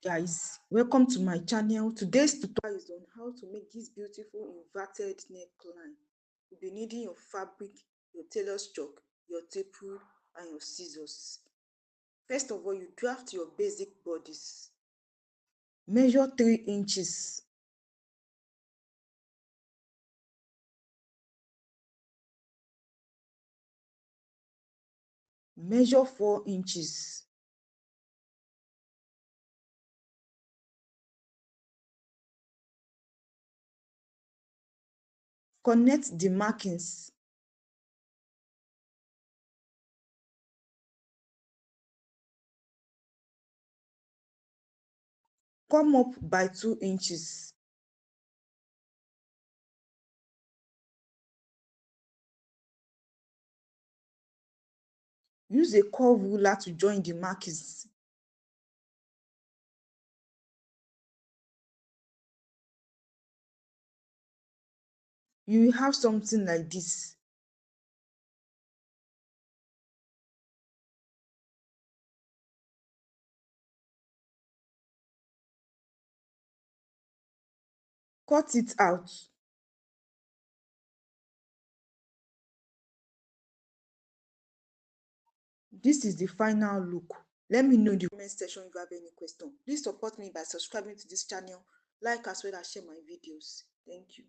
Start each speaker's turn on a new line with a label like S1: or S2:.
S1: Guys, welcome to my channel. Today's tutorial is on how to make this beautiful inverted neckline. You'll be needing your fabric, your tailor's chalk, your tape rule, and your scissors. First of all, you draft your basic bodice. Measure 3 inches. Measure 4 inches. Connect the markings. Come up by 2 inches. Use a curve ruler to join the markings. You will have something like this. Cut it out. This is the final look. Let me know in the comment section if you have any question. Please support me by subscribing to this channel, like as well as share my videos. Thank you.